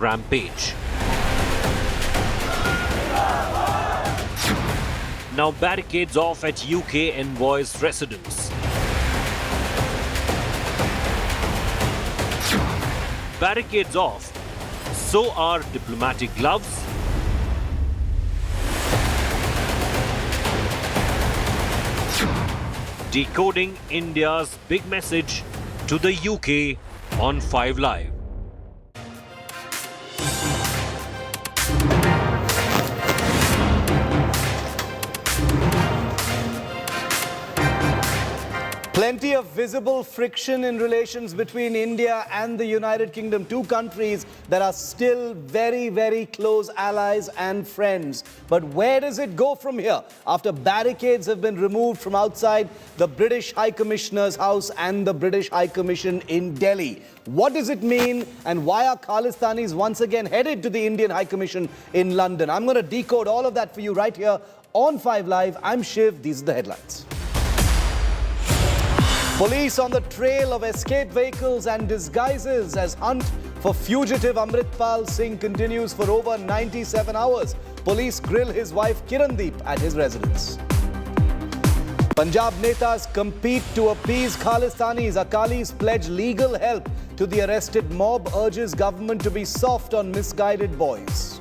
rampage. Now barricades off at UK envoy's residence. Barricades off, so are diplomatic gloves. Decoding India's big message to the UK on 5 Live. Plenty of visible friction in relations between India and the United Kingdom, two countries that are still very, very close allies and friends. But where does it go from here after barricades have been removed from outside the British High Commissioner's house and the British High Commission in Delhi? What does it mean, and why are Khalistanis once again headed to the Indian High Commission in London? I'm going to decode all of that for you right here on 5 Live. I'm Shiv. These are the headlines. Police on the trail of escape vehicles and disguises as hunt for fugitive Amritpal Singh continues for over 97 hours. Police grill his wife Kirandeep at his residence. Punjab netas compete to appease Khalistanis. Akalis pledge legal help to the arrested mob, urges government to be soft on misguided boys.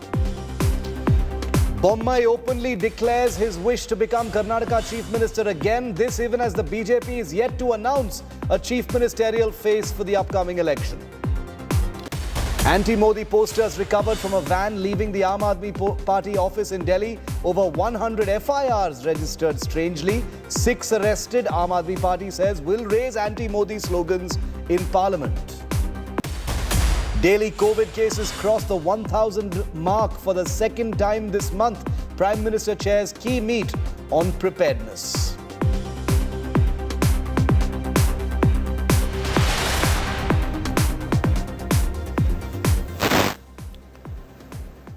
Bommai openly declares his wish to become Karnataka Chief Minister again. This even as the BJP is yet to announce a chief ministerial face for the upcoming election. Anti-Modi posters recovered from a van leaving the Aam Aadmi Party office in Delhi. Over 100 FIRs registered strangely. 6 arrested. Aam Aadmi Party says will raise anti-Modi slogans in Parliament. Daily COVID cases crossed the 1,000 mark for the second time this month. Prime Minister chairs key meet on preparedness.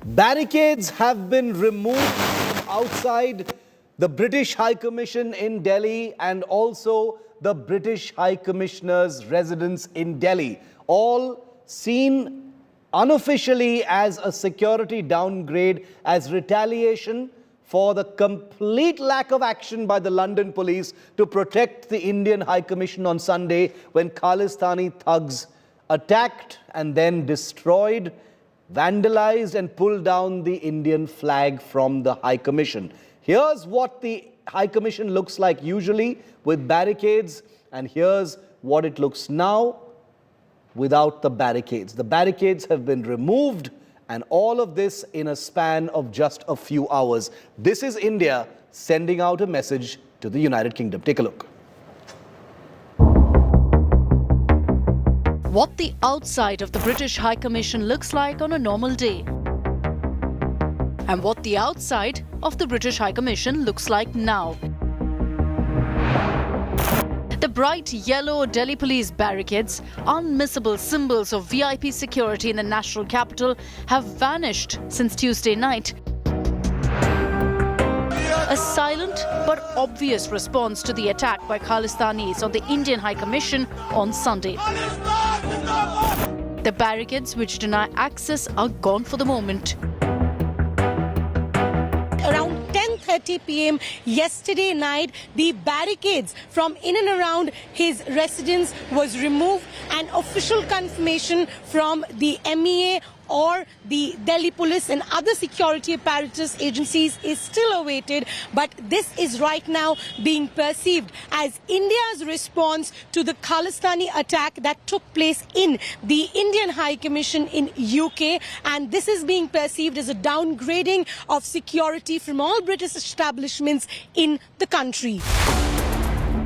Barricades have been removed from outside the British High Commission in Delhi and also the British High Commissioner's residence in Delhi. All seen unofficially as a security downgrade, as retaliation for the complete lack of action by the London police to protect the Indian High Commission on Sunday when Khalistani thugs attacked and then destroyed, vandalized and pulled down the Indian flag from the High Commission. Here's what the High Commission looks like usually with barricades, and here's what it looks now without the barricades. The barricades have been removed, and all of this in a span of just a few hours. This is India sending out a message to the United Kingdom. Take a look. What the outside of the British High Commission looks like on a normal day, and what the outside of the British High Commission looks like now. The bright yellow Delhi police barricades, unmissable symbols of VIP security in the national capital, have vanished since Tuesday night. A silent but obvious response to the attack by Khalistanis on the Indian High Commission on Sunday. The barricades which deny access are gone for the moment. Around 10:30 p.m. yesterday night, the barricades from in and around his residence was removed, and official confirmation from the MEA or the Delhi police and other security apparatus agencies is still awaited. But this is right now being perceived as India's response to the Khalistani attack that took place in the Indian High Commission in UK, and this is being perceived as a downgrading of security from all British establishments in the country.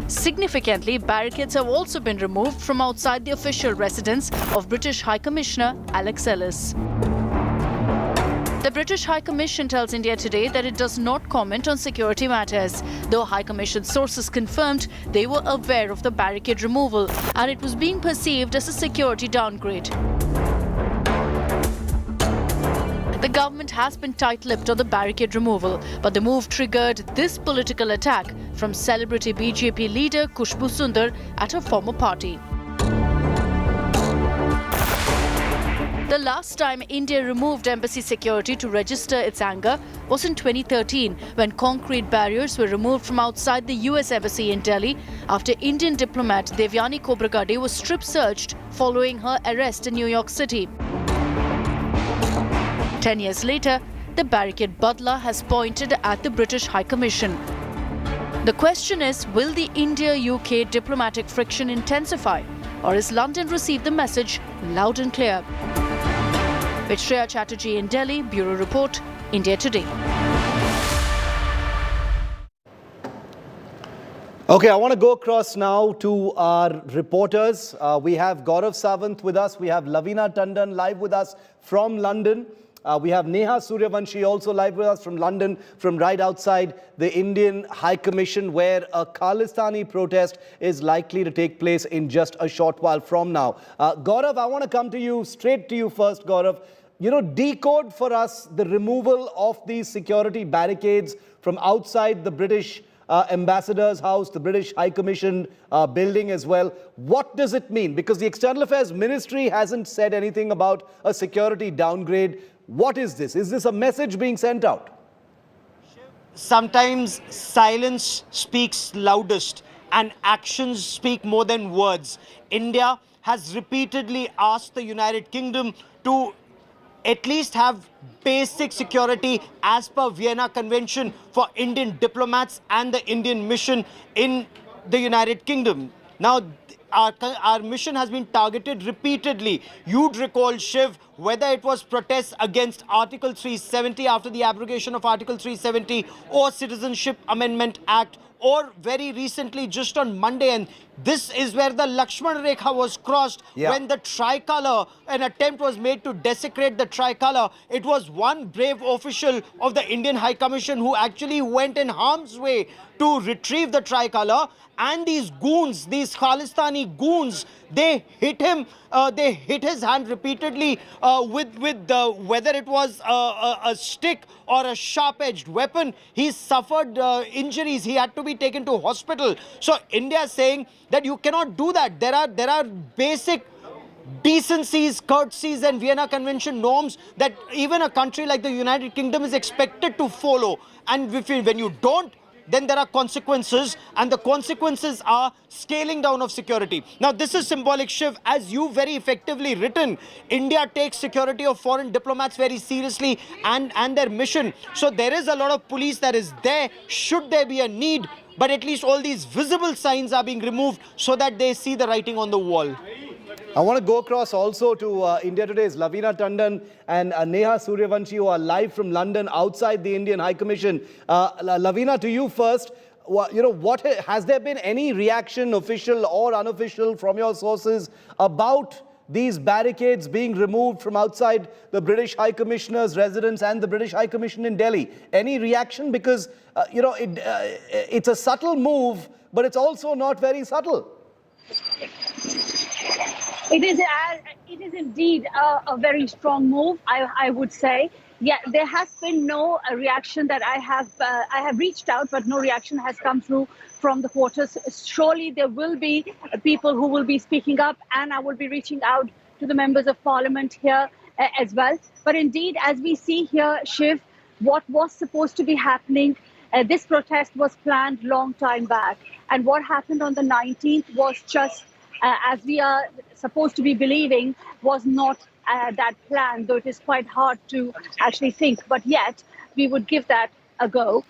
Significantly, barricades have also been removed from outside the official residence of British High Commissioner Alex Ellis. The British High Commission tells India today that it does not comment on security matters, though High Commission sources confirmed they were aware of the barricade removal and it was being perceived as a security downgrade. The government has been tight-lipped on the barricade removal, but the move triggered this political attack from celebrity BJP leader Khushbu Sundar at her former party. The last time India removed embassy security to register its anger was in 2013, when concrete barriers were removed from outside the US Embassy in Delhi after Indian diplomat Devyani Khobragade was strip-searched following her arrest in New York City. 10 years later, the barricade Badla has pointed at the British High Commission. The question is, will the India-UK diplomatic friction intensify, or has London received the message loud and clear? With Shreya Chatterjee in Delhi, Bureau Report, India Today. Okay, I want to go across now to our reporters. We have Gaurav Sawant with us. We have Lavina Tandon live with us from London. We have Neha Suryavanshi also live with us from London, from right outside the Indian High Commission, where a Khalistani protest is likely to take place in just a short while from now. Gaurav, I want to come to you, straight to you first, Gaurav. You know, decode for us the removal of these security barricades from outside the British ambassador's house, the British High Commission building as well. What does it mean? Because the External Affairs Ministry hasn't said anything about a security downgrade. What is this? Is this a message being sent out? Sometimes silence speaks loudest and actions speak more than words. India has repeatedly asked the United Kingdom to at least have basic security as per Vienna Convention for Indian diplomats and the Indian mission in the United Kingdom. Now, our mission has been targeted repeatedly. You'd recall, Shiv, whether it was protests against Article 370 after the abrogation of Article 370 or Citizenship Amendment Act, or very recently just on Monday, and this is where the Lakshman Rekha was crossed when the tricolour, an attempt was made to desecrate the tricolour. It was one brave official of the Indian High Commission who actually went in harm's way to retrieve the tricolour, and these goons, these Khalistani goons, they hit him, they hit his hand repeatedly with whether it was a stick or a sharp-edged weapon. He suffered injuries. He had to be taken to hospital. So India is saying that you cannot do that. There are basic decencies, courtesies and Vienna Convention norms that even a country like the United Kingdom is expected to follow. And when you don't, then there are consequences, and the consequences are scaling down of security. Now, this is symbolic, Shiv. As you very effectively written, India takes security of foreign diplomats very seriously and their mission. So there is a lot of police that is there, should there be a need, but at least all these visible signs are being removed so that they see the writing on the wall. I want to go across also to India Today's Lavina Tandon and Neha Suryavanshi, who are live from London outside the Indian High Commission. Lavina, to you first. You know, has there been any reaction, official or unofficial, from your sources about these barricades being removed from outside the British High Commissioner's residence and the British High Commission in Delhi? Any reaction? Because, you know, it's a subtle move, but it's also not very subtle. It is indeed a very strong move, I would say. Yeah, there has been no reaction that I have reached out, but no reaction has come through from the quarters. Surely there will be people who will be speaking up, and I will be reaching out to the members of parliament here as well. But indeed, as we see here, Shiv, what was supposed to be happening, this protest was planned long time back. And what happened on the 19th was just, as we are supposed to be believing, was not that plan, though it is quite hard to actually think. But yet, we would give that a go.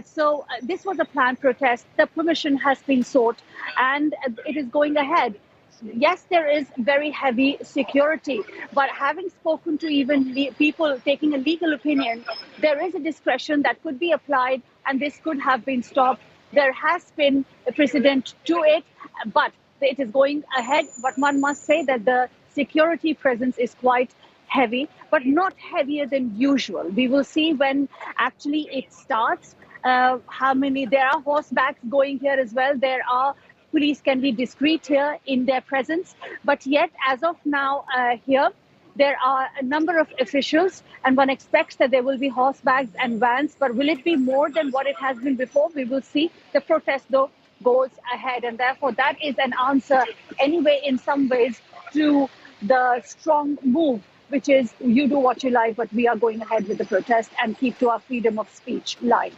So this was a planned protest. The permission has been sought, and it is going ahead. Yes, there is very heavy security, but having spoken to even people taking a legal opinion, there is a discretion that could be applied, and this could have been stopped. There has been a precedent to it, but it is going ahead. But one must say that the security presence is quite heavy, but not heavier than usual. We will see when actually it starts. How many? There are horsebacks going here as well. There are police can be discreet here in their presence, but yet as of now here there are a number of officials, and one expects that there will be horsebacks and vans. But will it be more than what it has been before? We will see. The protest, though, goes ahead, and therefore that is an answer anyway in some ways to the strong move which is you do what you like, but we are going ahead with the protest and keep to our freedom of speech line.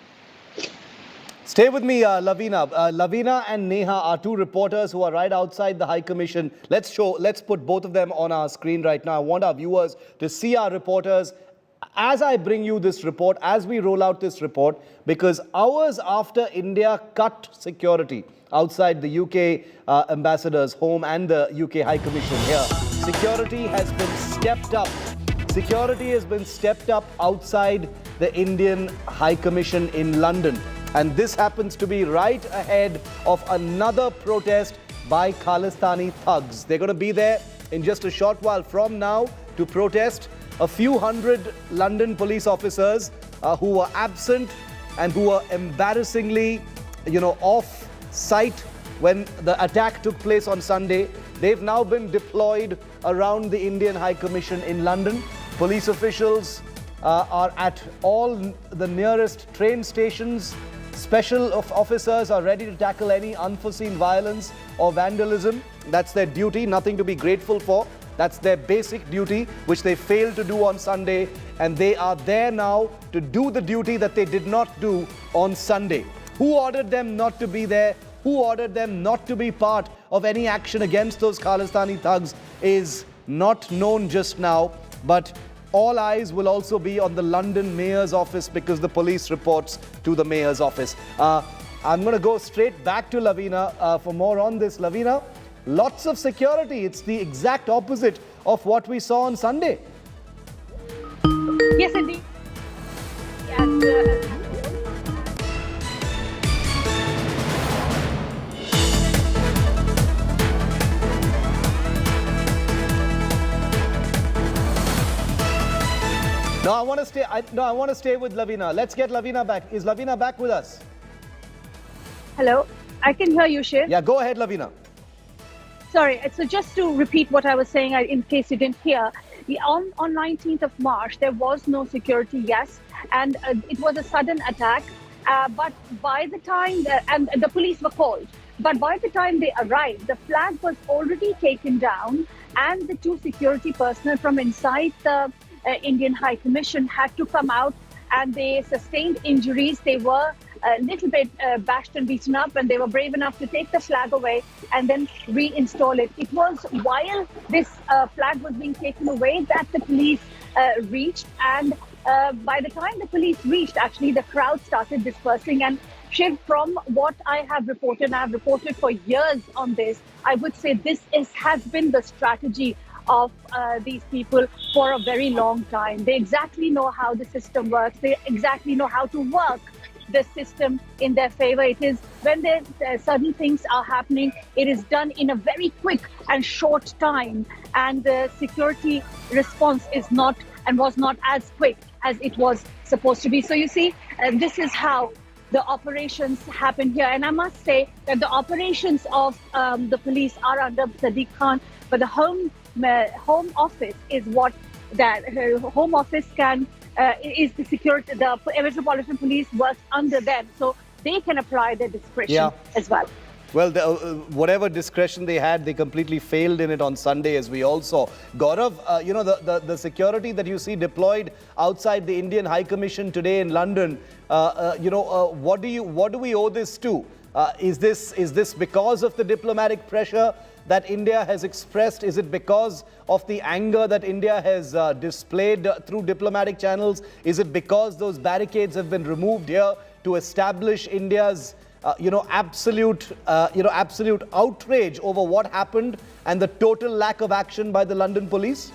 Stay with me, Lavina. Lavina and Neha are two reporters who are right outside the High Commission. Let's put both of them on our screen right now. I want our viewers to see our reporters as I bring you this report, as we roll out this report, because hours after India cut security outside the UK ambassador's home and the UK High Commission here, security has been stepped up. Security has been stepped up outside the Indian High Commission in London. And this happens to be right ahead of another protest by Khalistani thugs. They're going to be there in just a short while from now to protest. A few hundred London police officers who were absent and who were embarrassingly, off site when the attack took place on Sunday. They've now been deployed around the Indian High Commission in London. Police officials are at all the nearest train stations. Special officers are ready to tackle any unforeseen violence or vandalism. That's their duty, nothing to be grateful for. That's their basic duty, which they failed to do on Sunday. And they are there now to do the duty that they did not do on Sunday. Who ordered them not to be there? Who ordered them not to be part of any action against those Khalistani thugs is not known just now. But all eyes will also be on the London Mayor's office because the police reports to the Mayor's office. I'm going to go straight back to Lavina for more on this. Lavina, lots of security. It's the exact opposite of what we saw on Sunday. Yes, indeed. And, No, I want to stay with Lavina. Let's get Lavina back. Is Lavina back with us? hello, I can hear you, Shiv. Yeah, go ahead, Lavina. Sorry, so just to repeat what I was saying, in case you didn't hear, on 19th of March, there was no security, yes, and it was a sudden attack. But by the time, and the police were called, but by the time they arrived, the flag was already taken down, and the two security personnel from inside the Indian High Commission had to come out, and they sustained injuries. They were a little bit bashed and beaten up, and they were brave enough to take the flag away and then reinstall it. It was while this flag was being taken away that the police reached, and by the time the police reached, actually the crowd started dispersing. And Shiv, from what I have reported, and I've reported for years on this, I would say this has been the strategy of these people for a very long time. They exactly know how the system works. They exactly know how to work the system in their favor. It is when certain things are happening, it is done in a very quick and short time, and the security response is not and was not as quick as it was supposed to be. So you see, this is how the operations happen here. And I must say that the operations of the police are under Sadiq Khan, but the Home Office is what that Home Office can is the security. The Metropolitan Police works under them, so they can apply their discretion as well. Well, whatever discretion they had, they completely failed in it on Sunday, as we all saw. Gaurav, the security that you see deployed outside the Indian High Commission today in London, what do we owe this to? Is this because of the diplomatic pressure that India has expressed? Is it because of the anger that India has displayed through diplomatic channels? Is it because those barricades have been removed here to establish India's absolute outrage over what happened and the total lack of action by the London police?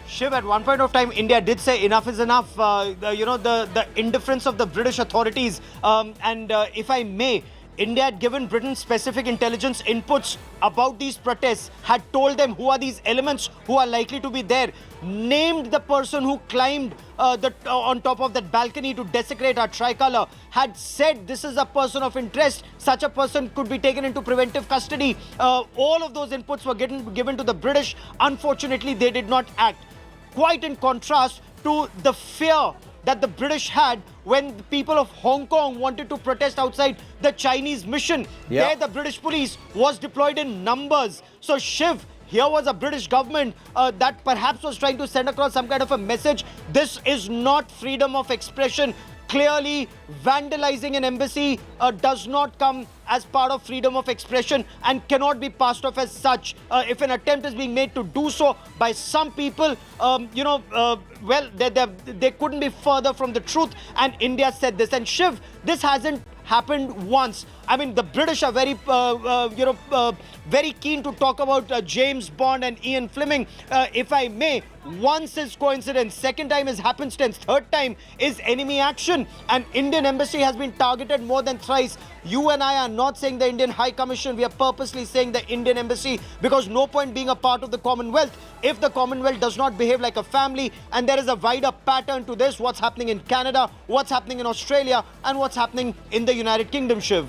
Shiv, at one point of time, India did say enough is enough. The indifference of the British authorities. If I may, India had given Britain specific intelligence inputs about these protests, had told them who are these elements who are likely to be there, named the person who climbed on top of that balcony to desecrate our tricolour, had said this is a person of interest, such a person could be taken into preventive custody. All of those inputs were given to the British. Unfortunately, they did not act. Quite in contrast to the fear that the British had when the people of Hong Kong wanted to protest outside the Chinese mission. There the British police was deployed in numbers. So Shiv, here was a British government that perhaps was trying to send across some kind of a message. This is not freedom of expression. Clearly, vandalizing an embassy does not come as part of freedom of expression and cannot be passed off as such. If an attempt is being made to do so by some people, well, they couldn't be further from the truth. And India said this. And Shiv, this hasn't happened once. I mean, the British are very, very keen to talk about James Bond and Ian Fleming. If I may, once is coincidence, second time is happenstance, third time is enemy action. An Indian embassy has been targeted more than thrice. You and I are not saying the Indian High Commission. We are purposely saying the Indian embassy, because no point being a part of the Commonwealth if the Commonwealth does not behave like a family. And there is a wider pattern to this. What's happening in Canada, what's happening in Australia, and what's happening in the United Kingdom, Shiv.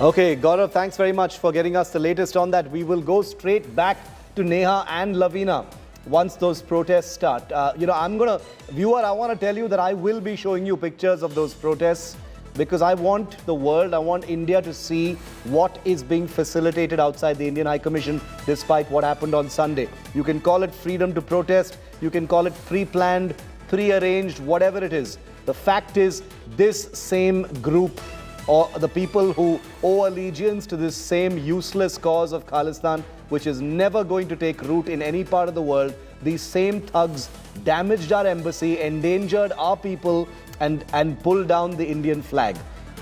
Okay, Gaurav, thanks very much for getting us the latest on that. We will go straight back to Neha and Lavina once those protests start. Viewer, I want to tell you that I will be showing you pictures of those protests, because I want the world, I want India to see what is being facilitated outside the Indian High Commission despite what happened on Sunday. You can call it freedom to protest, you can call it pre-planned, pre-arranged, whatever it is. The fact is, this same group, or the people who owe allegiance to this same useless cause of Khalistan, which is never going to take root in any part of the world, these same thugs damaged our embassy, endangered our people, and pulled down the Indian flag.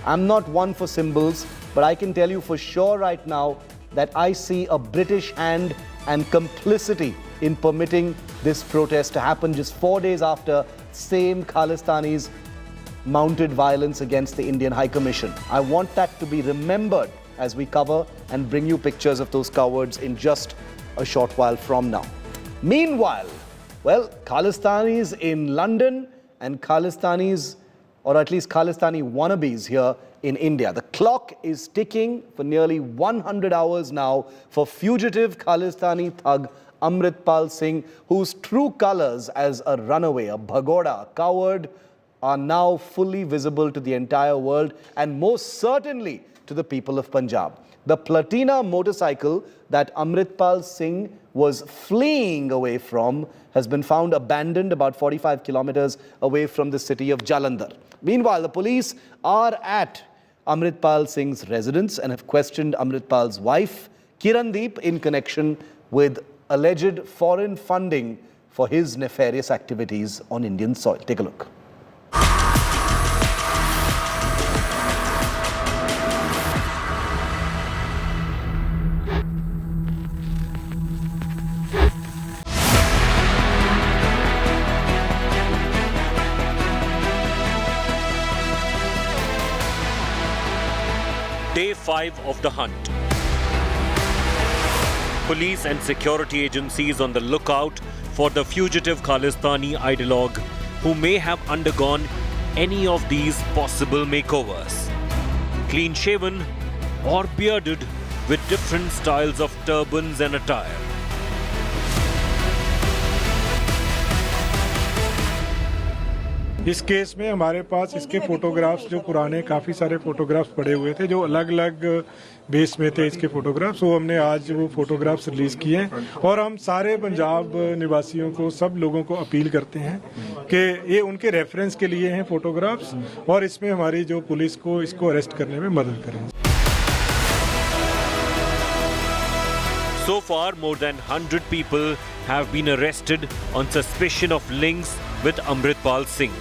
I'm not one for symbols, but I can tell you for sure right now that I see a British hand and complicity in permitting this protest to happen just 4 days after same Khalistanis mounted violence against the Indian High Commission. I want that to be remembered as we cover and bring you pictures of those cowards in just a short while from now. Meanwhile, well, Khalistanis in London and Khalistanis, or at least Khalistani wannabes here in India. The clock is ticking for nearly 100 hours now for fugitive Khalistani thug Amritpal Singh, whose true colors as a runaway, a bhagoda, a coward, are now fully visible to the entire world and most certainly to the people of Punjab. The Platina motorcycle that Amritpal Singh was fleeing away from has been found abandoned about 45 kilometers away from the city of Jalandhar. Meanwhile, the police are at Amritpal Singh's residence and have questioned Amritpal's wife, Kirandeep, in connection with alleged foreign funding for his nefarious activities on Indian soil. Take a look. Day 5 of the hunt. Police and security agencies on the lookout for the fugitive Khalistani ideologue who may have undergone any of these possible makeovers. Clean-shaven or bearded with different styles of turbans and attire. इस case में हमारे पास इसके photographs जो पुराने काफ़ी सारे photographs पड़े हुए थे जो अलग अलग बेस में थे इसके फोटोग्राफ्स, वो हमने आज वो फोटोग्राफ्स रिलीज किए और हम सारे पंजाब निवासियों को, सब लोगों को अपील करते हैं कि ये उनके रेफरेंस के लिए हैं फोटोग्राफ्स और इसमें हमारी जो पुलिस को इसको अरेस्ट करने में मदद करें. So far, more than 100 people have been arrested on suspicion of links with Amritpal Singh.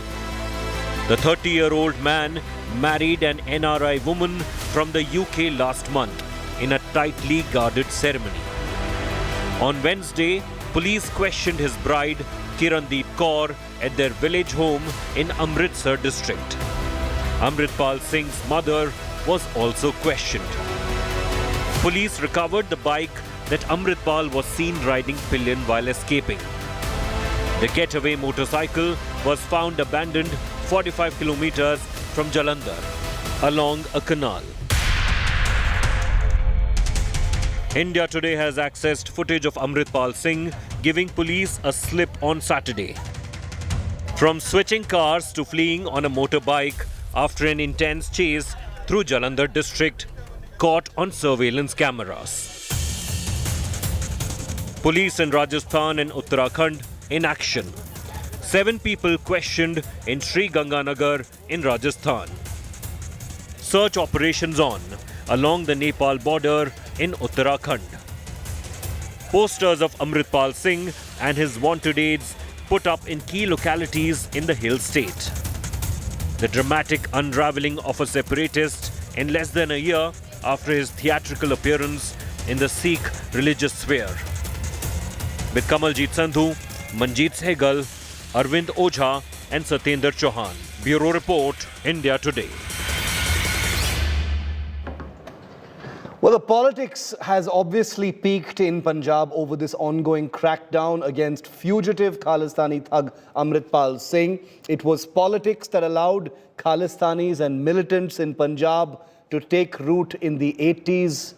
The 30-year-old man married an NRI woman from the UK last month in a tightly guarded ceremony. On Wednesday, police questioned his bride, Kirandeep Kaur, at their village home in Amritsar district. Amritpal Singh's mother was also questioned. Police recovered the bike that Amritpal was seen riding pillion while escaping. The getaway motorcycle was found abandoned 45 kilometers from Jalandhar, along a canal. India Today has accessed footage of Amritpal Singh giving police a slip on Saturday. From switching cars to fleeing on a motorbike after an intense chase through Jalandhar district, caught on surveillance cameras. Police in Rajasthan and Uttarakhand in action. 7 people questioned in Sri Ganganagar in Rajasthan. Search operations on along the Nepal border in Uttarakhand. Posters of Amritpal Singh and his wanted aides put up in key localities in the hill state. The dramatic unravelling of a separatist in less than a year after his theatrical appearance in the Sikh religious sphere. With Kamaljeet Sandhu, Manjeet Sehgal, Arvind Ojha and Satyendra Chauhan. Bureau Report, India Today. Well, the politics has obviously peaked in Punjab over this ongoing crackdown against fugitive Khalistani thug Amritpal Singh. It was politics that allowed Khalistanis and militants in Punjab to take root in the 80s.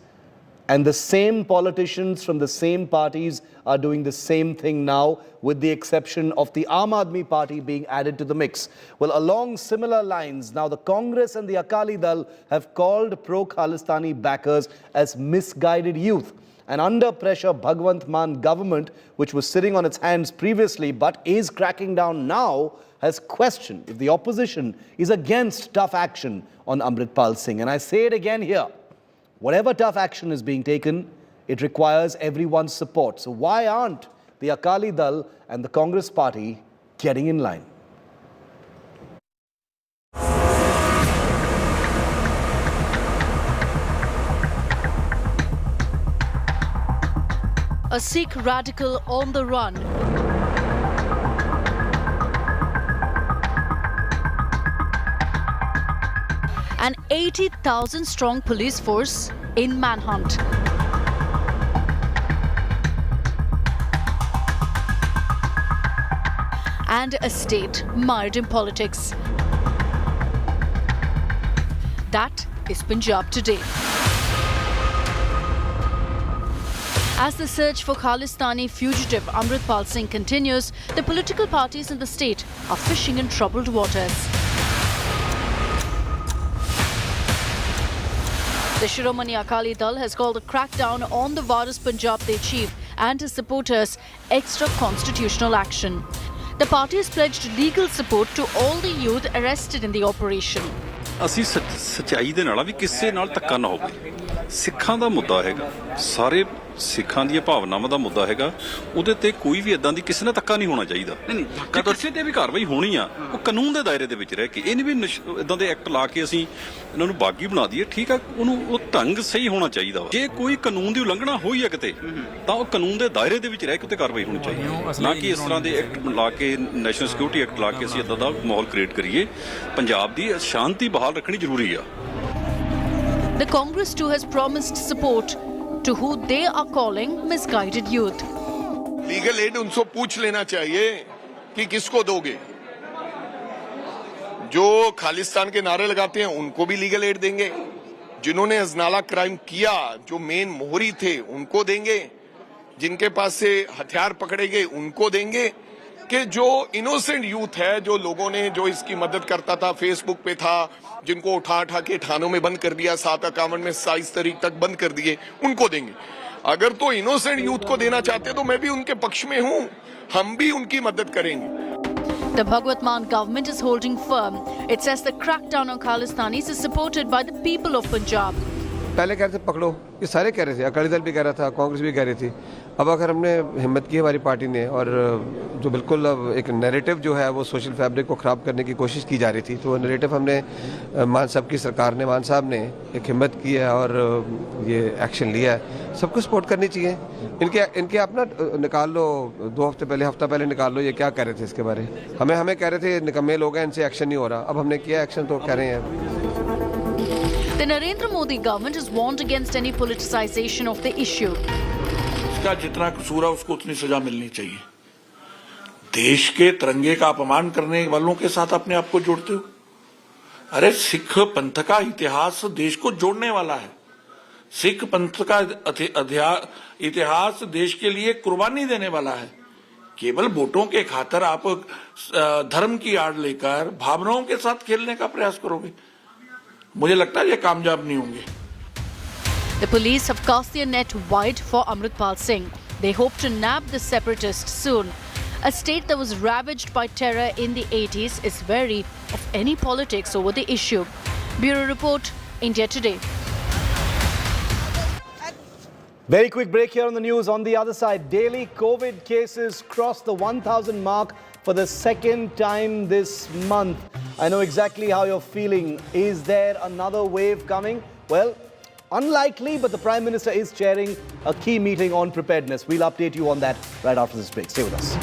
And the same politicians from the same parties are doing the same thing now, with the exception of the Aam Aadmi Party being added to the mix. Well, along similar lines, now the Congress and the Akali Dal have called pro-Khalistani backers as misguided youth. And under pressure, Bhagwant Mann government, which was sitting on its hands previously but is cracking down now, has questioned if the opposition is against tough action on Amritpal Singh. And I say it again here. Whatever tough action is being taken, it requires everyone's support. So why aren't the Akali Dal and the Congress party getting in line? A Sikh radical on the run. An 80,000 strong police force in manhunt. And a state mired in politics. That is Punjab today. As the search for Khalistani fugitive Amritpal Singh continues, the political parties in the state are fishing in troubled waters. The Shiromani Akali Dal has called a crackdown on the Varis Punjab Day chief and his supporters extra constitutional action. The party has pledged legal support to all the youth arrested in the operation. ਅਸੀਂ ਸੱਚਾਈ ਦੇ ਨਾਲ ਆ ਵੀ ਕਿਸੇ ਨਾਲ ਧੱਕਾ ਨਾ ਹੋਵੇ ਸਿੱਖਾਂ ਦਾ ਮੁੱਦਾ ਹੈਗਾ ਸਾਰੇ ਸਿੱਖਾਂ ਦੀਆਂ ਭਾਵਨਾਵਾਂ ਦਾ ਮੁੱਦਾ ਹੈਗਾ ਉਹਦੇ ਤੇ ਕੋਈ ਵੀ ਇਦਾਂ ਦੀ ਕਿਸੇ ਨਾਲ ਧੱਕਾ ਨਹੀਂ ਹੋਣਾ ਚਾਹੀਦਾ ਨਹੀਂ ਕਿਸੇ ਤੇ ਵੀ ਕਾਰਵਾਈ ਹੋਣੀ ਆ ਉਹ ਕਾਨੂੰਨ ਦੇ ਦਾਇਰੇ ਦੇ ਵਿੱਚ ਰਹਿ ਕੇ ਇਹ ਨਹੀਂ ਵੀ ਇਦਾਂ ਦੇ ਐਕਟ ਲਾ ਕੇ ਅਸੀਂ ਇਹਨਾਂ ਨੂੰ ਬਾਗੀ ਬਣਾ ਦਈਏ ਠੀਕ ਆ ਉਹਨੂੰ ਉਹ ਢੰਗ ਸਹੀ ਹੋਣਾ ਚਾਹੀਦਾ ਵਾ ਜੇ ਕੋਈ ਕਾਨੂੰਨ ਦੀ ਉਲੰਘਣਾ ਹੋਈ ਹੈ ਕਿਤੇ ਤਾਂ ਉਹ ਕਾਨੂੰਨ ਦੇ ਦਾਇਰੇ ਦੇ ਵਿੱਚ ਰਹਿ ਕੇ ਉੱਤੇ ਕਾਰਵਾਈ ਹੋਣੀ ਚਾਹੀਦੀ ਨਾ ਕਿ ਇਸ ਤਰ੍ਹਾਂ ਦੇ ਐਕਟ ਲਾ ਕੇ ਨੈਸ਼ਨਲ ਸਿਕਿਉਰਿਟੀ ਐਕਟ ਲਾ ਕੇ ਅਸੀਂ ਇਦਾਂ ਦਾ ਮਾਹੌਲ ਕ੍ਰੀਏਟ ਕਰੀਏ ਪੰਜਾਬ ਦੀ ਸ਼ਾਂਤੀ ਬਹਾਲ ਰੱਖਣੀ ਜ਼ਰੂਰੀ ਆ The Congress too has promised support to who they are calling misguided youth. Legal aid उनसे पूछ लेना चाहिए कि किसको दोगे जो खालिस्तान के नारे लगाते हैं उनको भी लीगल एड देंगे जिन्होंने अजनाला क्राइम किया जो मेन मोहरी थे उनको देंगे जिनके पास से हथियार पकड़े गए उनको देंगे कि जो इनोसेंट यूथ है जो लोगों ने जो इसकी मदद करता था फेसबुक पे था जिनको उठा के थानों में बंद कर दिया 751 में 27 तारीख तक बंद कर दिए उनको देंगे अगर तो इनोसेंट यूथ को देना चाहते तो मैं भी उनके पक्ष में हूं हम भी उनकी मदद करेंगे The Bhagwat Mann government is holding firm. It says the crackdown on Khalistanis is supported by the people of Punjab. पहले कह रहे थे पकड़ो ये सारे कह रहे थे अकाली दल भी कह रहा था कांग्रेस भी कह रही थी अब अगर हमने हिम्मत की हमारी पार्टी ने और जो बिल्कुल अब एक नैरेटिव जो है वो सोशल फैब्रिक को ख़राब करने की कोशिश की जा रही थी तो वो नैरेटिव हमने मान साहब की सरकार ने मान साहब ने एक हिम्मत की है और ये एक्शन लिया है सबको सपोर्ट करनी चाहिए इनके आप ना निकाल लो 2 हफ्ते पहले हफ्ता पहले निकाल लो ये क्या कह रहे थे इसके बारे हमें कह रहे थे निकम्मे लोग हैं इनसे एक्शन नहीं हो रहा अब हमने किया एक्शन तो कह रहे हैं The Narendra Modi government has warned against any politicization of the issue. उसका जितना कसूर है उसको उतनी सजा मिलनी चाहिए देश के तिरंगे का अपमान करने वालों के साथ अपने आप को जोड़ते हो अरे सिख पंथ का इतिहास देश को जोड़ने वाला है सिख पंथ का इतिहास देश के लिए कुर्बानी देने वाला है केवल वोटों के खातिर आप धर्म की आड़ लेकर भावनाओं के साथ खेलने का प्रयास करोगे मुझे लगता है ये कामयाब नहीं होंगे The police have cast their net wide for Amritpal Singh. They hope to nab the separatists soon. A state that was ravaged by terror in the 80s is wary of any politics over the issue. Bureau Report, India Today. Very quick break here on the news. On the other side, daily COVID cases crossed the 1,000 mark for the second time this month. I know exactly how you're feeling. Is there another wave coming? Well, unlikely, but the Prime Minister is chairing a key meeting on preparedness. We'll update you on that right after this break. Stay with us.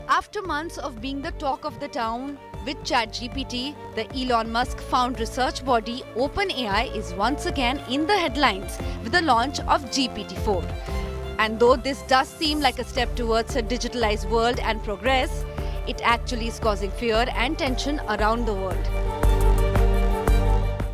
After months of being the talk of the town with ChatGPT, the Elon Musk found research body OpenAI is once again in the headlines with the launch of GPT-4. And though this does seem like a step towards a digitalized world and progress, it actually is causing fear and tension around the world.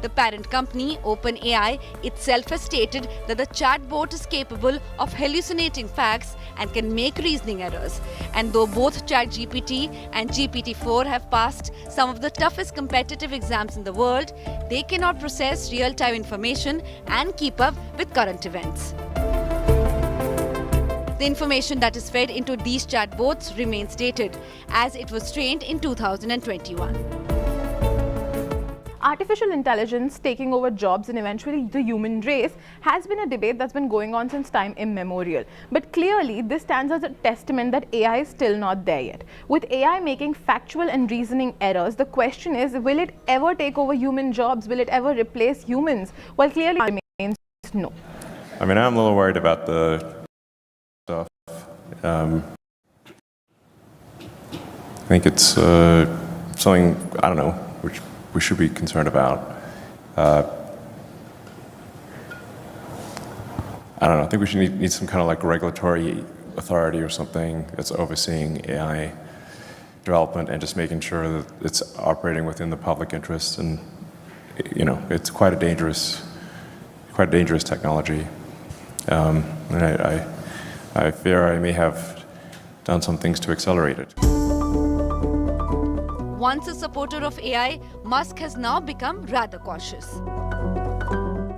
The parent company, OpenAI, itself has stated that the chatbot is capable of hallucinating facts and can make reasoning errors. And though both ChatGPT and GPT-4 have passed some of the toughest competitive exams in the world, they cannot process real-time information and keep up with current events. The information that is fed into these chatbots remains dated, as it was trained in 2021. Artificial intelligence taking over jobs and eventually the human race has been a debate that's been going on since time immemorial. But clearly, this stands as a testament that AI is still not there yet. With AI making factual and reasoning errors, the question is, will it ever take over human jobs? Will it ever replace humans? Well, clearly remains no. I mean, I'm a little worried about the stuff. I think it's something, I don't know, which we should be concerned about. I don't know, I think we should need some kind of like regulatory authority or something that's overseeing AI development and just making sure that it's operating within the public interest. And, you know, it's quite a dangerous technology. And I fear I may have done some things to accelerate it. Once a supporter of AI, Musk has now become rather cautious.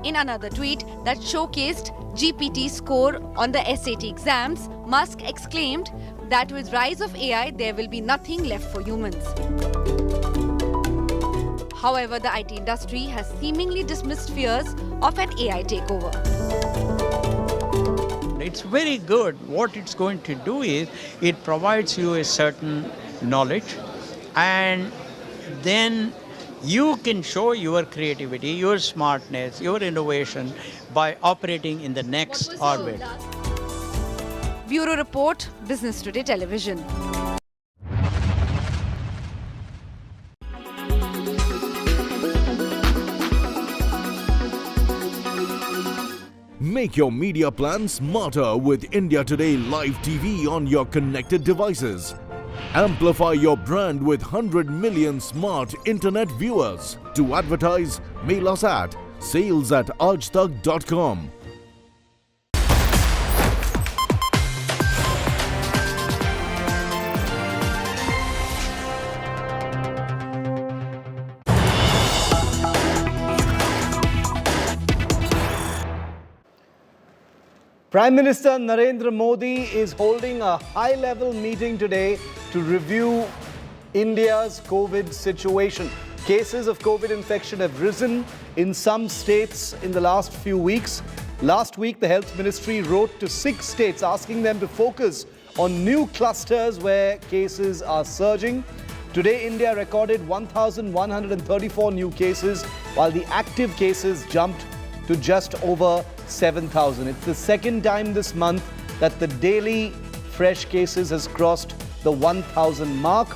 In another tweet that showcased GPT's score on the SAT exams, Musk exclaimed that with rise of AI, there will be nothing left for humans. However, the IT industry has seemingly dismissed fears of an AI takeover. It's very good. What it's going to do is it provides you a certain knowledge, and then you can show your creativity, your smartness, your innovation by operating in the next orbit. Bureau Report, Business Today Television. Make your media plan smarter with India Today Live TV on your connected devices. Amplify your brand with 100 million smart internet viewers. To advertise, mail us at sales@aajtak.com. Prime Minister Narendra Modi is holding a high-level meeting today to review India's COVID situation. Cases of COVID infection have risen in some states in the last few weeks. Last week, the Health Ministry wrote to 6 states asking them to focus on new clusters where cases are surging. Today, India recorded 1,134 new cases, while the active cases jumped to just over 7,000. It's the second time this month that the daily fresh cases has crossed the 1,000 mark.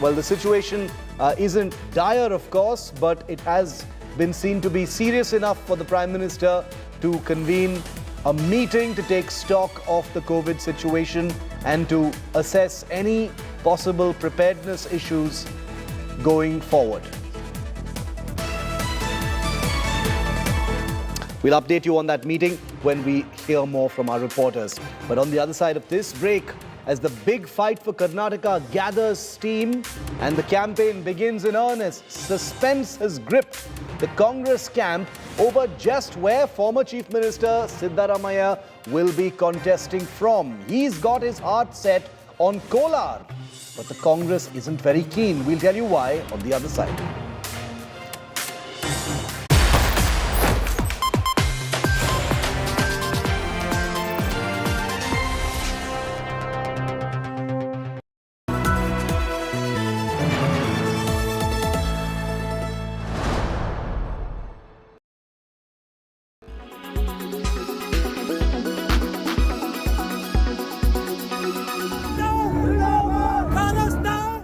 Well, the situation isn't dire, of course, but it has been seen to be serious enough for the Prime Minister to convene a meeting to take stock of the COVID situation and to assess any possible preparedness issues going forward. We'll update you on that meeting when we hear more from our reporters. But on the other side of this break, as the big fight for Karnataka gathers steam and the campaign begins in earnest, suspense has gripped the Congress camp over just where former Chief Minister Siddaramaiah will be contesting from. He's got his heart set on Kolar, but the Congress isn't very keen. We'll tell you why on the other side.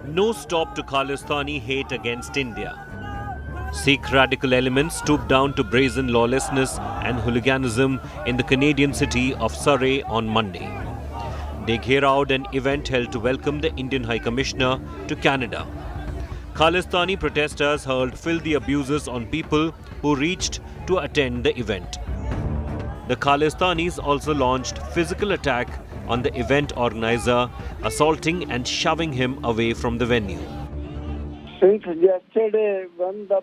No stop to Khalistani hate against India. Sikh radical elements stooped down to brazen lawlessness and hooliganism in the Canadian city of Surrey on Monday. They gherawed an event held to welcome the Indian High Commissioner to Canada. Khalistani protesters hurled filthy abuses on people who reached to attend the event. The Khalistanis also launched physical attack on the event organizer, assaulting and shoving him away from the venue. Since yesterday, when the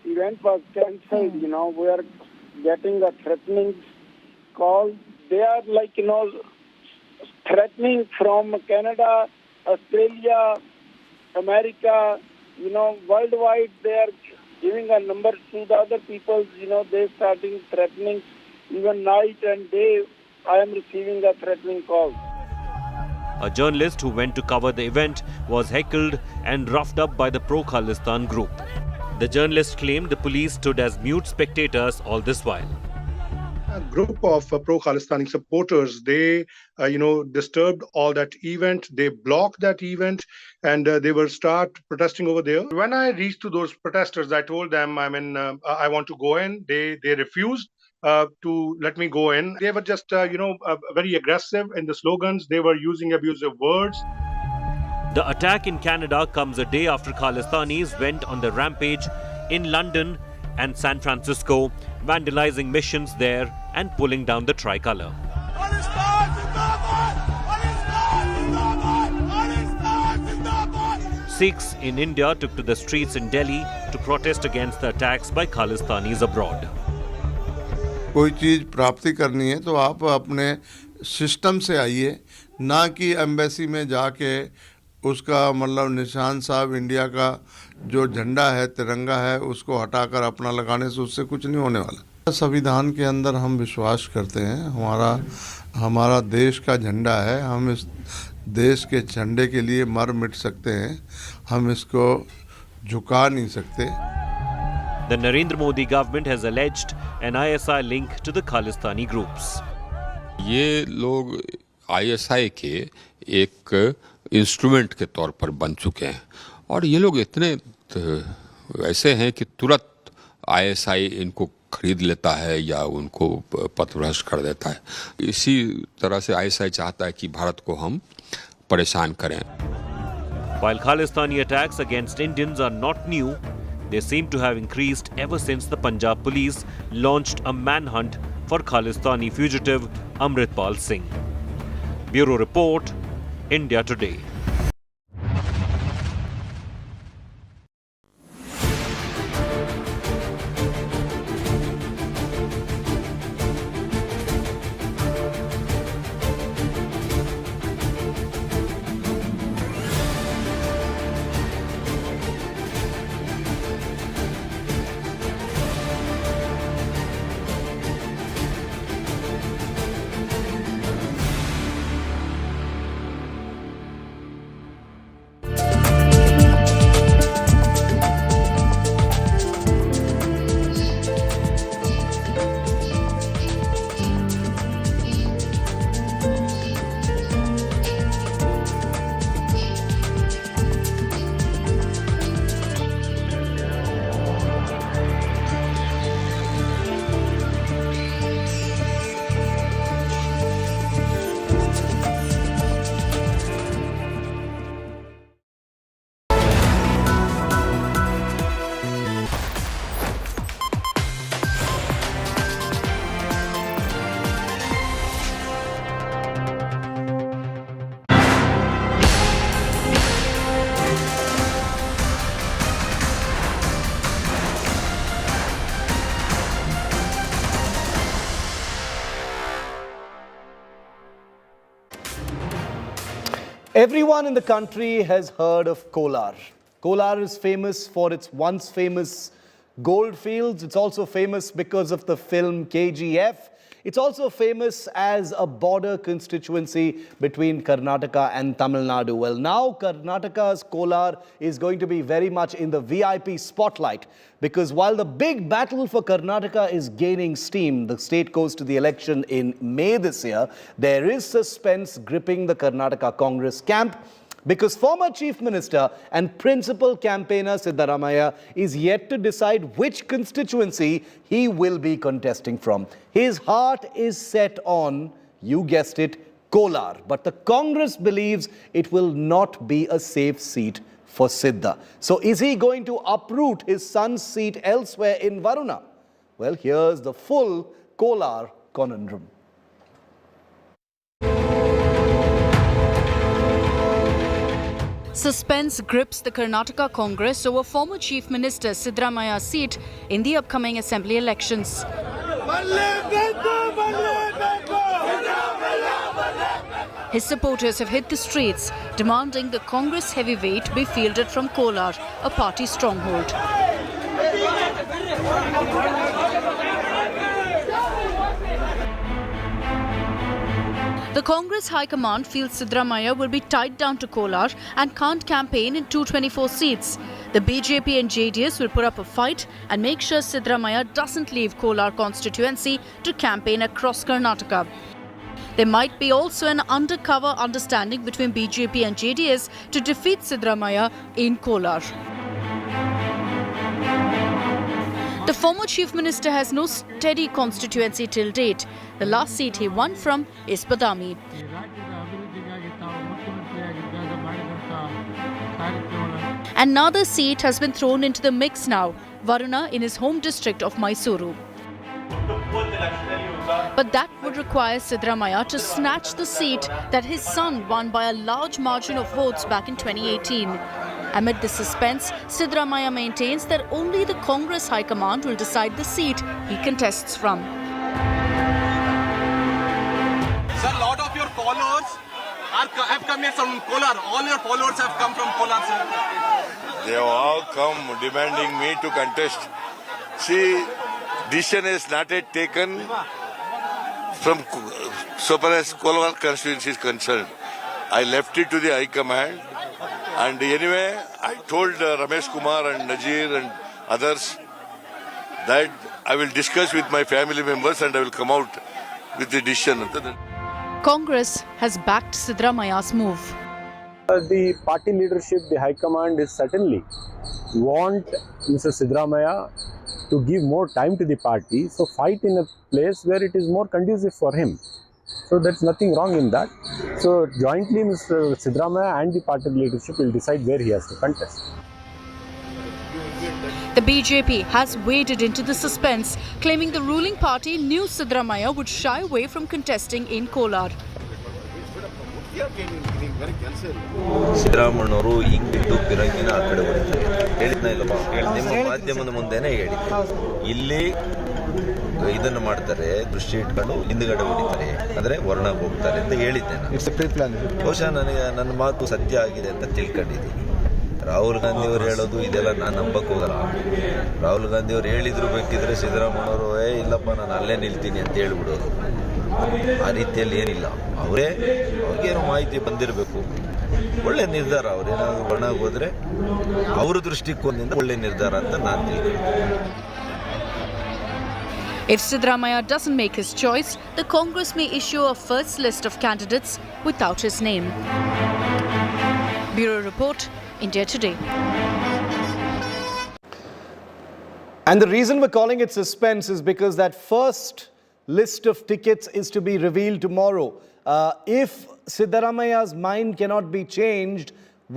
event was cancelled, we are getting a threatening call. They are threatening from Canada, Australia, America, worldwide. They are giving a number to the other people, they starting threatening even night and day. I am receiving a threatening call. A journalist who went to cover the event was heckled and roughed up by the pro-Khalistan group. The journalist claimed the police stood as mute spectators all this while. A group of pro-Khalistani supporters, they, disturbed all that event. They blocked that event and they will start protesting over there. When I reached to those protesters, I told them, I want to go in. They refused to let me go in. They were just, very aggressive in the slogans. They were using abusive words. The attack in Canada comes a day after Khalistanis went on the rampage in London and San Francisco, vandalizing missions there and pulling down the tricolour. Sikhs in India took to the streets in Delhi to protest against the attacks by Khalistanis abroad. कोई चीज़ प्राप्ति करनी है तो आप अपने system से आइए, ना कि एम्बेसी में जाके उसका निशान साहब इंडिया का जो झंडा है, तिरंगा है, उसको हटाकर अपना लगाने से उससे कुछ नहीं होने वाला। संविधान के अंदर हम विश्वास करते हैं, हमारा देश का झंडा है, हम इस देश के झंडे के लिए मर मिट सकते हैं, हम इसको झुका नहीं सकते। The Narendra Modi government has alleged an ISI link to the Khalistani groups. ये लोग ISI के एक इंस्ट्रूमेंट के तौर पर बन चुके हैं और ये लोग इतने ऐसे हैं कि तुरंत ISI इनको खरीद लेता है या उनको पथभ्रष्ट कर देता है। इसी तरह से ISI चाहता है कि भारत को हम परेशान करें। While Khalistani attacks against Indians are not new, they seem to have increased ever since the Punjab police launched a manhunt for Khalistani fugitive Amritpal Singh. Bureau Report, India Today. Everyone in the country has heard of Kolar. Kolar is famous for its once famous gold fields. It's also famous because of the film KGF. It's also famous as a border constituency between Karnataka and Tamil Nadu. Well, now Karnataka's Kolar is going to be very much in the VIP spotlight, because while the big battle for Karnataka is gaining steam, the state goes to the election in May this year, there is suspense gripping the Karnataka Congress camp, because former Chief Minister and principal campaigner Siddaramaiah is yet to decide which constituency he will be contesting from. His heart is set on, you guessed it, Kolar. But the Congress believes it will not be a safe seat for Sidda. So is he going to uproot his son's seat elsewhere in Varuna? Well, here's the full Kolar conundrum. Suspense grips the Karnataka Congress over former Chief Minister Siddaramaiah's seat in the upcoming assembly elections. His supporters have hit the streets, demanding the Congress heavyweight be fielded from Kolar, a party stronghold. The Congress High Command feels Siddaramaiah will be tied down to Kolar and can't campaign in 224 seats. The BJP and JDS will put up a fight and make sure Siddaramaiah doesn't leave Kolar constituency to campaign across Karnataka. There might be also an undercover understanding between BJP and JDS to defeat Siddaramaiah in Kolar. The former Chief Minister has no steady constituency till date. The last seat he won from is Badami. Another seat has been thrown into the mix now, Varuna in his home district of Mysuru. But that would require Siddaramaiah to snatch the seat that his son won by a large margin of votes back in 2018. Amid the suspense, Siddaramaiah maintains that only the Congress High Command will decide the seat he contests from. Sir, a lot of your followers have come here from Kolar. All your followers have come from Kolar, sir. They have all come demanding me to contest. See, decision is not yet taken from so far as Kolar constituency is concerned. I left it to the High Command. And anyway, I told Ramesh Kumar and Najir and others that I will discuss with my family members and I will come out with the decision. Congress has backed Siddaramaiah's move. The party leadership, the High Command is certainly want Mr. Siddaramaiah to give more time to the party, so fight in a place where it is more conducive for him. So there's nothing wrong in that. So jointly Mr. Siddaramaiah and the party leadership will decide where he has to contest. The BJP has waded into the suspense, claiming the ruling party knew Siddaramaiah would shy away from contesting in Kolar. ಸಿದ್ದರಾಮಣ್ಣವರು ಈಗ ಬಿಟ್ಟು ಪಿರಂಗಿನ ಆ ಕಡೆ ಹೊಡಿತಾರೆ ಹೇಳಿದ್ನ ಇಲ್ಲಪ್ಪ ನಿಮ್ಮ ಮಾಧ್ಯಮದ ಮುಂದೆನೇ ಹೇಳಿದ್ದೆ ಇಲ್ಲಿ ಇದನ್ನು ಮಾಡ್ತಾರೆ ದೃಷ್ಟಿ ಇಟ್ಕೊಂಡು ಹಿಂದ್ಗಡೆ ಹೊಡಿತಾರೆ ಅಂದ್ರೆ ವರ್ಣಕ್ಕೆ ಹೋಗ್ತಾರೆ ಅಂತ ಹೇಳಿದ್ದೆ ನಾನು ಬಹುಶಃ ನನಗೆ ನನ್ನ ಮಾತು ಸತ್ಯ ಆಗಿದೆ ಅಂತ ತಿಳ್ಕೊಂಡಿದ್ದೀನಿ ರಾಹುಲ್ ಗಾಂಧಿ ಅವರು ಹೇಳೋದು ಇದೆಲ್ಲ ನಾನು ನಂಬಕ್ಕೆ ಹೋಗಲ್ಲ ರಾಹುಲ್ ಗಾಂಧಿ ಅವರು ಹೇಳಿದ್ರು ಬೇಕಿದ್ರೆ ಸಿದ್ದರಾಮಣ್ಣವರು ಇಲ್ಲಪ್ಪ ನಾನು ಅಲ್ಲೇ ನಿಲ್ತೀನಿ ಅಂತ ಹೇಳ್ಬಿಡೋದು ಆ ರೀತಿಯಲ್ಲಿ ಏನಿಲ್ಲ ಅವ್ರಿಗೇನೋ ಮಾಹಿತಿ ಬಂದಿರಬೇಕು ಒಳ್ಳೆ ನಿರ್ಧಾರ ಅವ್ರೇನಾದ್ರು ವರ್ಣಕ್ಕೆ ಹೋದ್ರೆ ಅವ್ರ ದೃಷ್ಟಿಕೋನದಿಂದ ಒಳ್ಳೆ ನಿರ್ಧಾರ ಅಂತ ನಾನು ತಿಳ್ಕೊಂಡಿದ್ದೀನಿ. If Siddaramaiah doesn't make his choice, the Congress may issue a first list of candidates without his name. Bureau Report, India Today. And the reason we're calling it suspense is because that first list of tickets is to be revealed tomorrow. If Siddaramaiah's mind cannot be changed,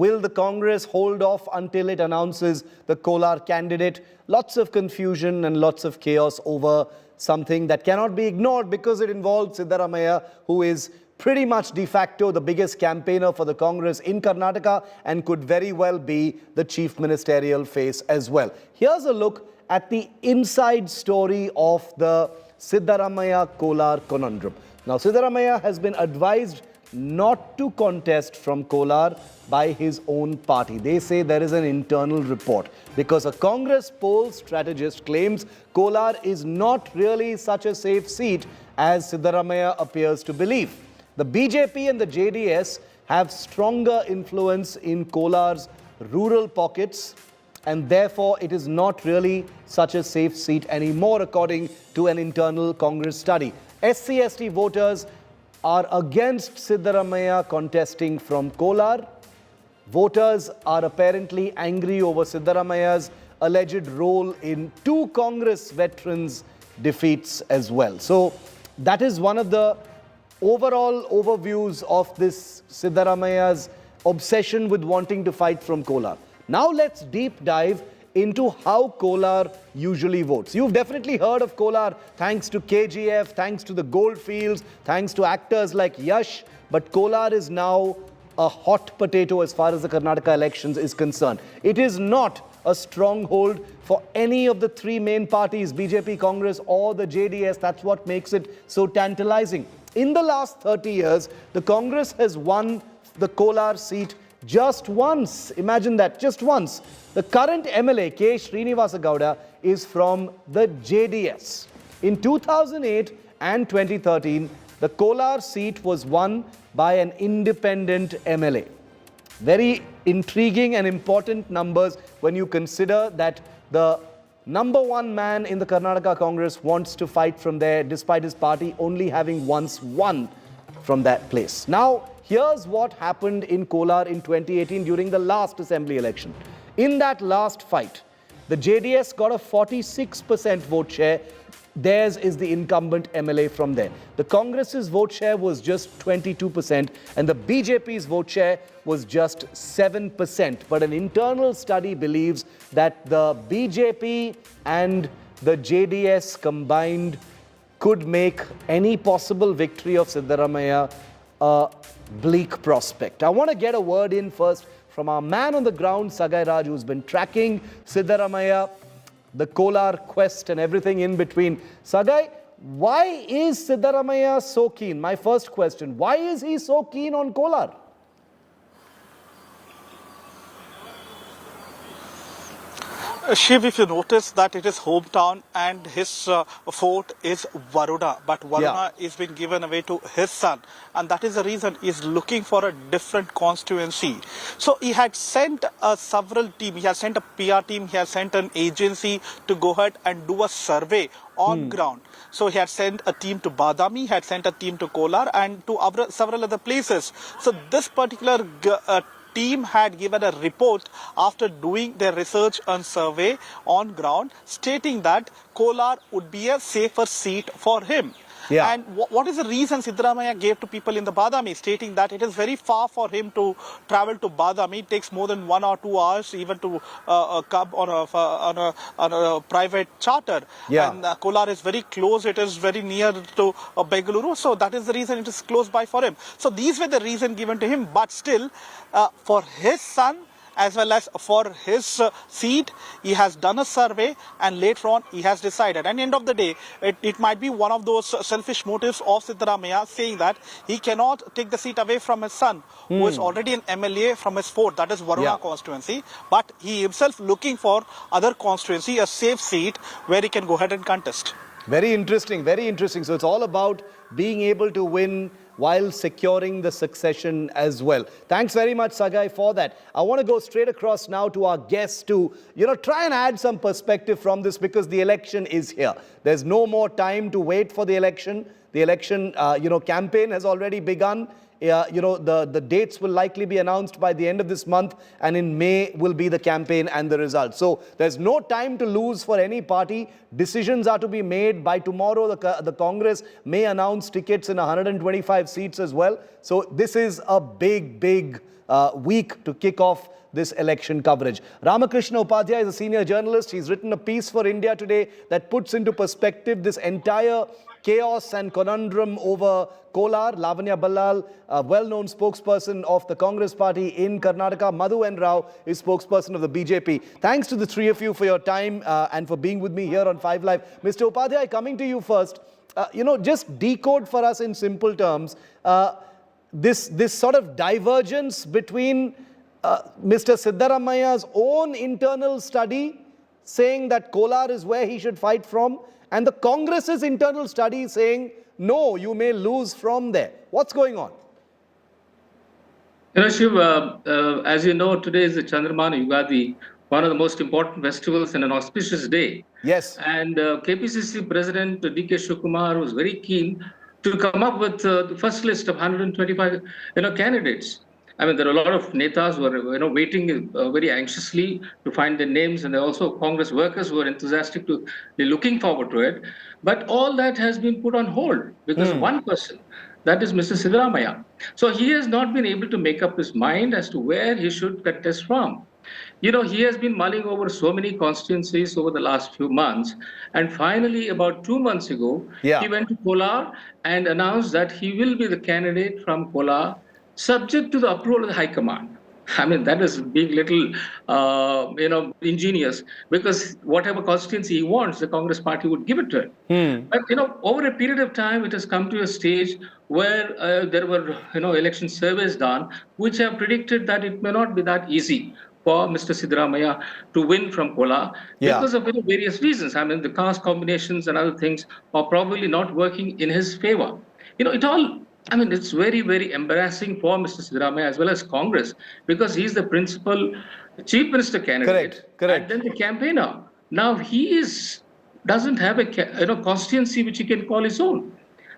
will the Congress hold off until it announces the Kolar candidate? Lots of confusion and lots of chaos over something that cannot be ignored because it involves Siddaramaiah, who is pretty much de facto the biggest campaigner for the Congress in Karnataka and could very well be the chief ministerial face as well. Here's a look at the inside story of the Siddaramaiah Kolar conundrum. Now, Siddaramaiah has been advised not to contest from Kolar by his own party. They say there is an internal report because a Congress poll strategist claims Kolar is not really such a safe seat as Siddaramaiah appears to believe. The BJP and the JDS have stronger influence in Kolar's rural pockets, and therefore it is not really such a safe seat anymore, according to an internal Congress study. SC/ST voters are against Siddaramaiah contesting from Kolar. Voters are apparently angry over Siddaramaiah's alleged role in 2 Congress veterans' defeats as well. So that is one of the overall overviews of this Siddaramaiah's obsession with wanting to fight from Kolar. Now let's deep dive into how Kolar usually votes. You've definitely heard of Kolar thanks to KGF, thanks to the goldfields, thanks to actors like Yash, but Kolar is now a hot potato as far as the Karnataka elections is concerned. It is not a stronghold for any of the 3 main parties, BJP, Congress or the JDS. That's what makes it so tantalizing. In the last 30 years, the Congress has won the Kolar seat just once. Imagine that, just once. The current MLA, K. Srinivasa Gowda, is from the JDS. In 2008 and 2013, the Kolar seat was won by an independent MLA. Very intriguing and important numbers when you consider that the #1 man in the Karnataka Congress wants to fight from there, despite his party only having once won from that place. Now, here's what happened in Kolar in 2018 during the last assembly election. In that last fight, the JDS got a 46% vote share. Theirs is the incumbent MLA from there. The Congress's vote share was just 22% and the BJP's vote share was just 7%. But an internal study believes that the BJP and the JDS combined could make any possible victory of Siddaramaiah a bleak prospect. I want to get a word in first from our man on the ground, Sagai Raj, who's been tracking Siddaramaiah, the Kolar quest and everything in between. Sagai, why is Siddaramaiah so keen? My first question, why is he so keen on Kolar? Shiv, if you notice that it is hometown and his fort is Varuna, but Varuna is being given away to his son, and that is the reason he is looking for a different constituency. So he had sent several teams, he has sent a PR team, he has sent an agency to go ahead and do a survey on ground. So he had sent a team to Badami, he had sent a team to Kolar and to several other places. So this particular team had given a report after doing their research and survey on ground, stating that Kolar would be a safer seat for him. Yeah. And what is the reason Siddaramaiah gave to people in the Badami, stating that it is very far for him to travel to Badami. It takes more than 1 or 2 hours even to come on a private charter. Yeah. And Kolar is very close. It is very near to Bengaluru. So that is the reason it is close by for him. So these were the reason given to him. But still, for his son, as well as for his seat, he has done a survey and later on he has decided. And end of the day, it might be one of those selfish motives of Siddaramaiah, saying that he cannot take the seat away from his son, who is already an MLA from his fort, that is Varuna constituency, but he himself looking for other constituency, a safe seat where he can go ahead and contest. Very interesting, very interesting. So it's all about being able to win while securing the succession as well. Thanks very much, Sagai, for that. I want to go straight across now to our guests to, try and add some perspective from this, because the election is here. There's no more time to wait for the election. The election, campaign has already begun. The dates will likely be announced by the end of this month, and in May will be the campaign and the results. So there's no time to lose for any party. Decisions are to be made by tomorrow. The Congress may announce tickets in 125 seats as well. So this is a big week to kick off this election coverage. Ramakrishna Upadhyay is a senior journalist. He's written a piece for India Today that puts into perspective this entire chaos and conundrum over Kolar. Lavanya Ballal, a well-known spokesperson of the Congress party in Karnataka. Madhu N. Rao is spokesperson of the BJP. Thanks to the three of you for your time and for being with me here on 5 Live. Mr. Upadhyay, coming to you first, just decode for us in simple terms, this sort of divergence between Mr. Siddaramaiah's own internal study saying that Kolar is where he should fight from, and the Congress's internal study saying, no, you may lose from there. What's going on? You know, Shiv, as you know, today is the Chandramana Yugadi, one of the most important festivals and an auspicious day. Yes. And KPCC President D.K. Shivakumar was very keen to come up with the first list of 125, candidates. I mean, there are a lot of netas who are, waiting very anxiously to find their names, and there are also Congress workers who are enthusiastic they're looking forward to it. But all that has been put on hold because of one person, that is Mr. Siddaramaiah. So he has not been able to make up his mind as to where he should contest from. You know, he has been mulling over so many constituencies over the last few months. And finally, about 2 months ago, he went to Kolar and announced that he will be the candidate from Kolar, subject to the approval of the High Command. I mean, that is being little, ingenious, because whatever constituency he wants, the Congress party would give it to him. But, over a period of time, it has come to a stage where there were, election surveys done, which have predicted that it may not be that easy for Mr. Siddaramaiah to win from Kolar because of various reasons. I mean, the caste combinations and other things are probably not working in his favor. It's very, very embarrassing for Mr. Siddaramaiah as well as Congress, because he's the principal chief minister candidate. Correct. And then the campaigner. Now he doesn't have a constituency which he can call his own.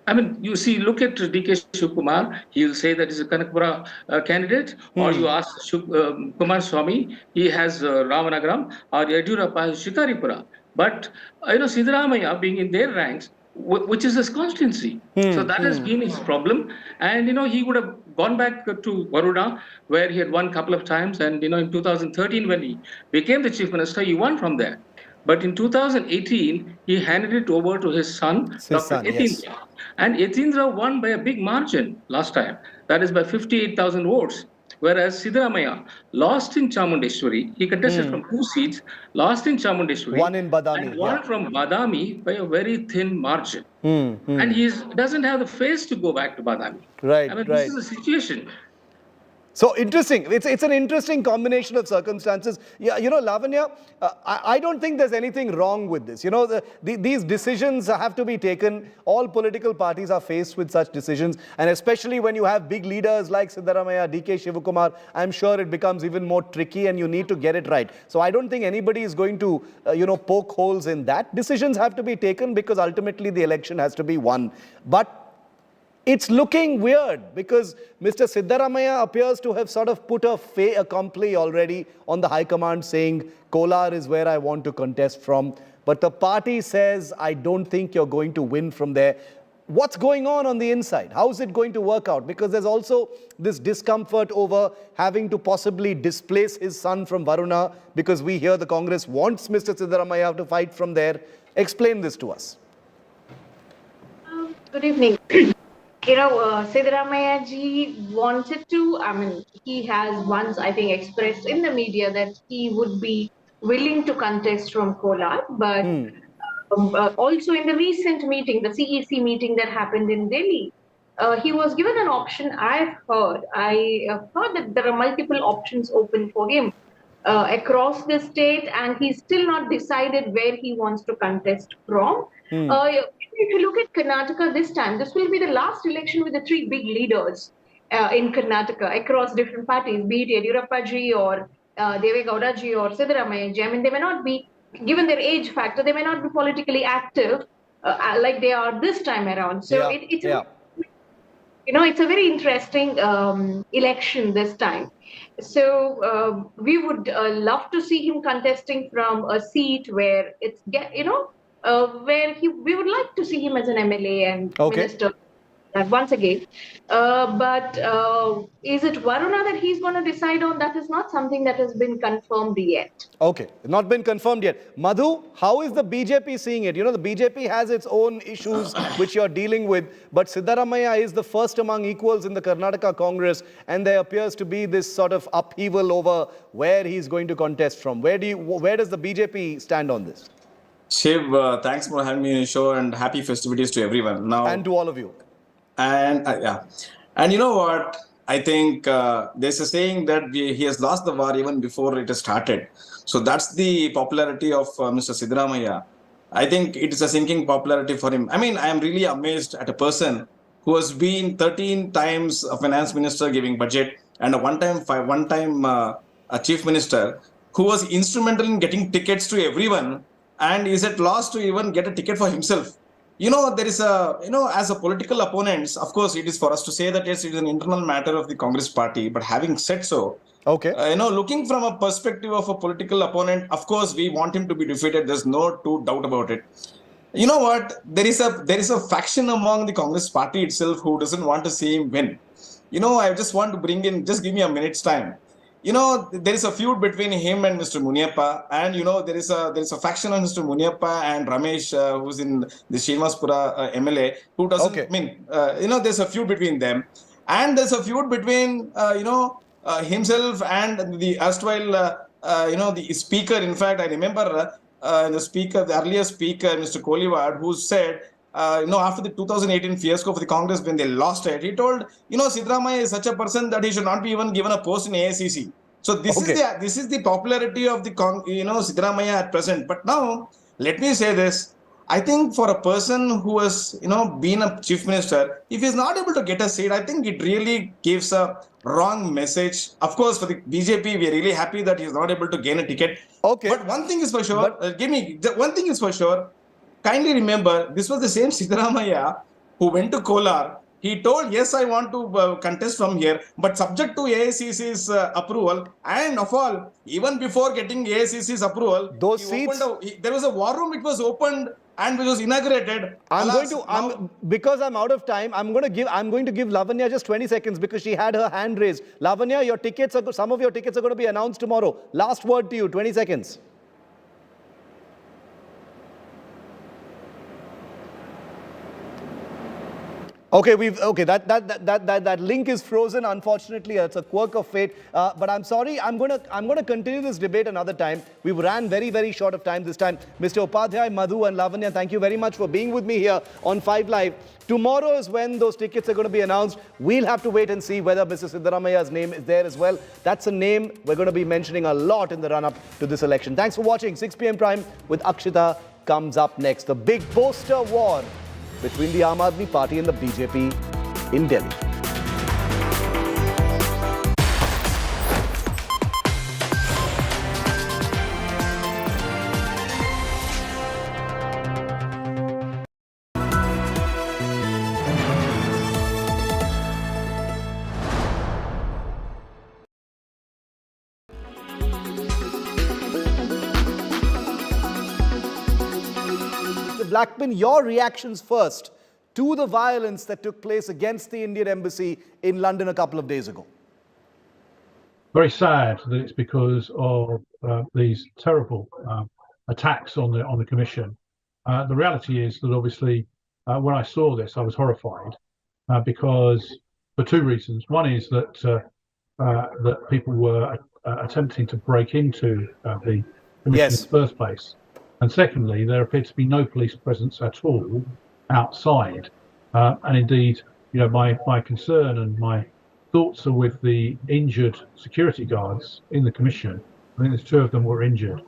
I mean, you see, look at D.K. Shivakumar, he'll say that he's a Kanakapura candidate, or you ask Kumar Swamy, he has Ramanagaram, or Yediyurappa has Shikaripura. But, Siddaramaiah being in their ranks, which is his constituency. So that has been his problem. And, he would have gone back to Baroda, where he had won a couple of times. And, in 2013, when he became the chief minister, he won from there. But in 2018, he handed it over to his son, Dr. Yatindra. Yes. And Yatindra won by a big margin last time. That is by 58,000 votes. Whereas Siddaramaiah lost in Chamundeshwari. He contested from 2 seats, lost in Chamundeshwari. One in Badami. And won from Badami by a very thin margin. And he doesn't have the face to go back to Badami. This is the situation. So interesting. It's an interesting combination of circumstances. Yeah, Lavanya, I don't think there's anything wrong with this. These decisions have to be taken. All political parties are faced with such decisions. And especially when you have big leaders like Siddaramaiah, D.K. Shivakumar, I'm sure it becomes even more tricky and you need to get it right. So I don't think anybody is going to, poke holes in that. Decisions have to be taken because ultimately the election has to be won. But it's looking weird because Mr. Siddaramaiah appears to have sort of put a fait accompli already on the High Command saying, Kolar is where I want to contest from. But the party says, I don't think you're going to win from there. What's going on the inside? How is it going to work out? Because there's also this discomfort over having to possibly displace his son from Varuna, because we hear the Congress wants Mr. Siddaramaiah to fight from there. Explain this to us. Good evening. Siddaramaiah ji wanted to, he has once, I think, expressed in the media that he would be willing to contest from Kolar, but also in the recent meeting, the CEC meeting that happened in Delhi, he was given an option. I heard that there are multiple options open for him across the state, and he's still not decided where he wants to contest from. If you look at Karnataka this time, this will be the last election with the 3 big leaders in Karnataka across different parties, be it Yediyurappa ji or Deve Gowda ji or Siddaramaiah ji. I mean, they may not be, given their age factor, they may not be politically active like they are this time around. So it's a very interesting election this time. So we would love to see him contesting from a seat where we would like to see him as an MLA and minister once again. But is it Varuna that he's going to decide on? That is not something that has been confirmed yet. Okay, not been confirmed yet. Madhu, how is the BJP seeing it? The BJP has its own issues which you're dealing with, but Siddaramaiah is the first among equals in the Karnataka Congress, and there appears to be this sort of upheaval over where he's going to contest from. Where does the BJP stand on this? Shiv, thanks for having me on the show, and happy festivities to everyone. And to all of you. And And you know what? I think there's a saying that he has lost the war even before it has started. So that's the popularity of Mr. Siddaramaiah. I think it is a sinking popularity for him. I mean, I am really amazed at a person who has been 13 times a finance minister giving budget and a one-time a chief minister who was instrumental in getting tickets to everyone and is at loss to even get a ticket for himself. There is as a political opponents, of course, it is for us to say that yes, it is an internal matter of the Congress party. But having said so, okay, looking from a perspective of a political opponent, of course, we want him to be defeated. There's no doubt about it. You know what? There is a faction among the Congress party itself who doesn't want to see him win. I just want to bring in. Just give me a minute's time. There is a feud between him and Mr. Muniappa, and there is a faction on Mr. Muniappa and Ramesh, who's in the Srinivaspura MLA, who doesn't there's a feud between them, and there's a feud between himself and the erstwhile the speaker. In fact, I remember the earlier speaker, Mr. Kolar, who said. After the 2018 fiasco for the Congress when they lost it, he told, Siddaramaiah is such a person that he should not be even given a post in AICC. So this is the popularity of the Siddaramaiah at present. But now, let me say this. I think for a person who has, been a chief minister, if he's not able to get a seat, I think it really gives a wrong message. Of course, for the BJP, we're really happy that he's not able to gain a ticket. Okay. But one thing is for sure, one thing is for sure, kindly remember, this was the same Siddaramaiah who went to Kolar. He told, yes, I want to contest from here, but subject to AICC's approval. And of all, even before getting AICC's approval, those seats, there was a war room which was opened and which was inaugurated. Because I'm out of time, I'm going to give Lavanya just 20 seconds because she had her hand raised. Lavanya, some of your tickets are going to be announced tomorrow. Last word to you, 20 seconds. Okay, that link is frozen. Unfortunately, it's a quirk of fate. But I'm sorry. I'm gonna continue this debate another time. We ran very, very short of time this time. Mr. Upadhyay, Madhu, and Lavanya, thank you very much for being with me here on 5 Live. Tomorrow is when those tickets are going to be announced. We'll have to wait and see whether Mr. Siddaramaiah's name is there as well. That's a name we're going to be mentioning a lot in the run-up to this election. Thanks for watching. 6 p.m. Prime with Akshita comes up next. The big poster war between the Aam Aadmi Party and the BJP in Delhi. Blackman, your reactions first to the violence that took place against the Indian embassy in London a couple of days ago. Very sad that it's because of these terrible attacks on the commission. The reality is that obviously when I saw this, I was horrified because for 2 reasons. One is that that people were attempting to break into the commission in the first place. And secondly, there appeared to be no police presence at all outside. And indeed, my concern and my thoughts are with the injured security guards in the commission. I think there's 2 of them were injured.